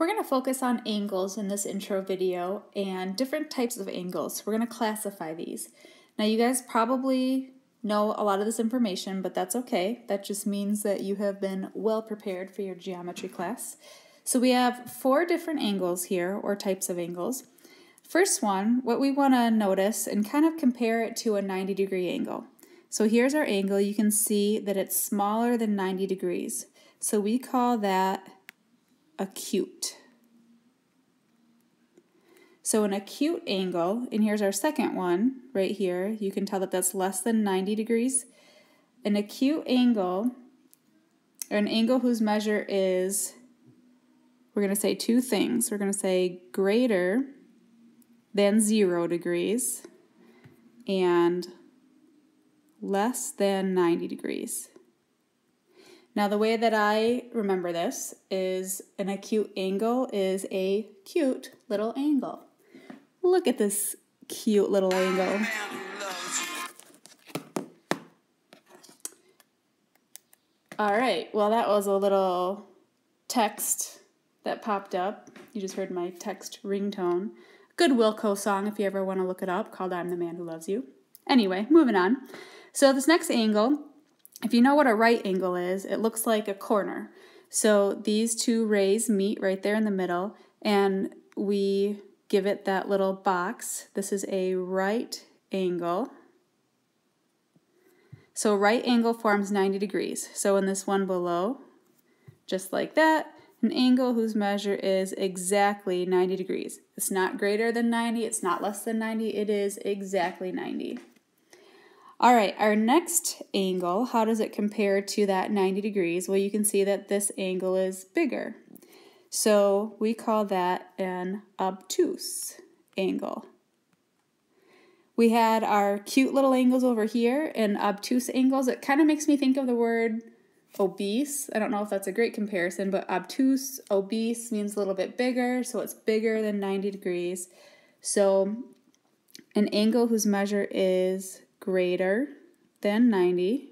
We're going to focus on angles in this intro video and different types of angles. We're going to classify these. Now you guys probably know a lot of this information, but that's okay. That just means that you have been well prepared for your geometry class. So we have 4 different angles here, or types of angles. First one, what we want to notice and kind of compare it to a 90-degree angle. So here's our angle. You can see that it's smaller than 90 degrees. So we call that acute. So an acute angle, and here's our second one right here, you can tell that that's less than 90 degrees. An acute angle, or an angle whose measure is, we're going to say 2 things. We're going to say greater than 0 degrees and less than 90 degrees. Now the way that I remember this is an acute angle is a cute little angle. Look at this cute little angle. All right, well that was a little text that popped up. You just heard my text ringtone. Good Wilco song if you ever want to look it up, called I'm the Man Who Loves You. Anyway, moving on. So this next angle, if you know what a right angle is, it looks like a corner. So these 2 rays meet right there in the middle, and we give it that little box. This is a right angle. So right angle forms 90 degrees. So in this one below, just like that, an angle whose measure is exactly 90 degrees. It's not greater than 90, it's not less than 90, it is exactly 90. All right, our next angle, how does it compare to that 90 degrees? Well, you can see that this angle is bigger. So we call that an obtuse angle. We had our cute little angles over here, and obtuse angles. It kind of makes me think of the word obese. I don't know if that's a great comparison, but obtuse, obese means a little bit bigger, so it's bigger than 90 degrees. So an angle whose measure is greater than 90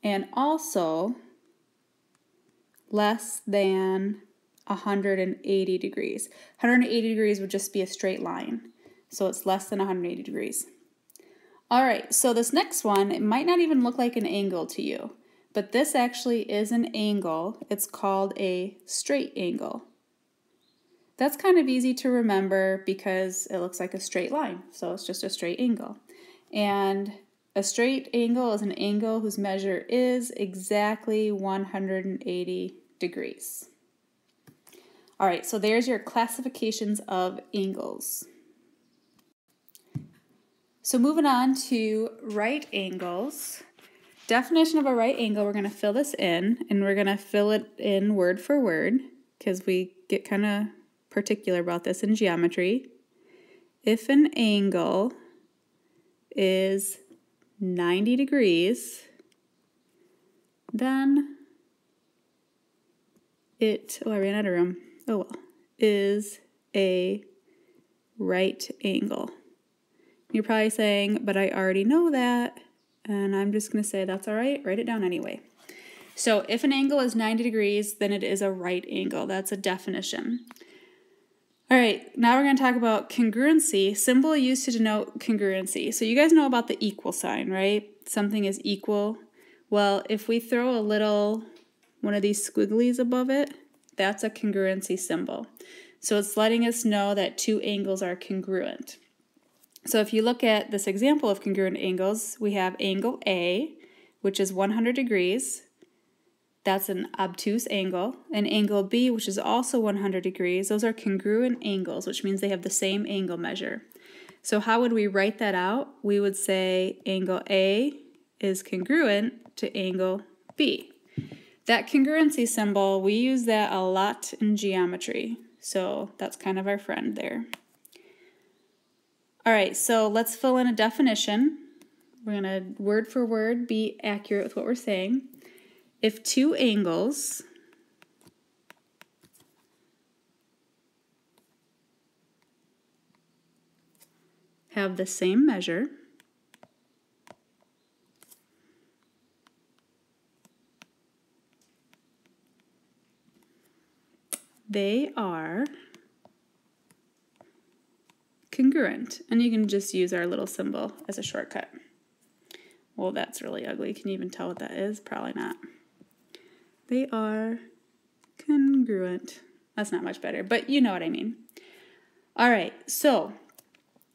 and also less than 180 degrees. 180 degrees would just be a straight line, so it's less than 180 degrees. All right, so this next one, it might not even look like an angle to you, but this actually is an angle. It's called a straight angle. That's kind of easy to remember because it looks like a straight line, so it's just a straight angle. And a straight angle is an angle whose measure is exactly 180 degrees. All right, so there's your classifications of angles. So moving on to right angles. Definition of a right angle, we're going to fill this in, and we're going to fill it in word for word because we get kind of particular about this in geometry. If an angle is 90 degrees, then it, I ran out of room, oh well, is a right angle. You're probably saying, but I already know that, and I'm just going to say that's all right, write it down anyway. So if an angle is 90 degrees, then it is a right angle. That's a definition. All right, now we're going to talk about congruency, symbol used to denote congruency. So you guys know about the equal sign, right? Something is equal. Well, if we throw a little, one of these squigglies above it, that's a congruency symbol. So it's letting us know that 2 angles are congruent. So if you look at this example of congruent angles, we have angle A, which is 100 degrees. That's an obtuse angle. And angle B, which is also 100 degrees, those are congruent angles, which means they have the same angle measure. So how would we write that out? We would say angle A is congruent to angle B. That congruency symbol, we use that a lot in geometry. So that's kind of our friend there. All right, so let's fill in a definition. We're going to word for word be accurate with what we're saying. If 2 angles have the same measure, they are congruent. And you can just use our little symbol as a shortcut. Well, that's really ugly. Can you even tell what that is? Probably not. They are congruent. That's not much better, but you know what I mean. All right, so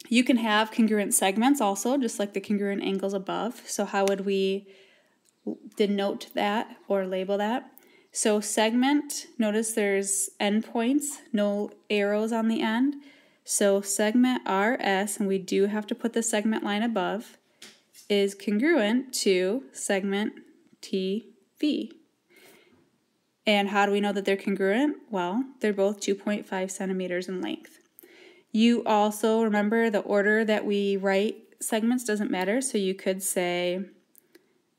you can have congruent segments also, just like the congruent angles above. So how would we denote that or label that? So segment, notice there's endpoints, no arrows on the end. So segment RS, and we do have to put the segment line above, is congruent to segment TV. And how do we know that they're congruent? Well, they're both 2.5 centimeters in length. You also remember the order that we write segments doesn't matter, so you could say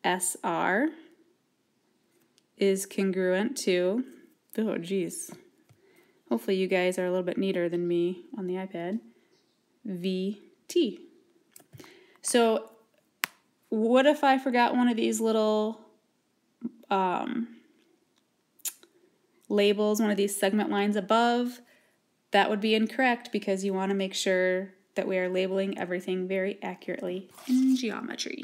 SR is congruent to, oh geez, hopefully you guys are a little bit neater than me on the iPad, VT. So what if I forgot one of these little labels, one of these segment lines above? That would be incorrect because you want to make sure that we are labeling everything very accurately in geometry.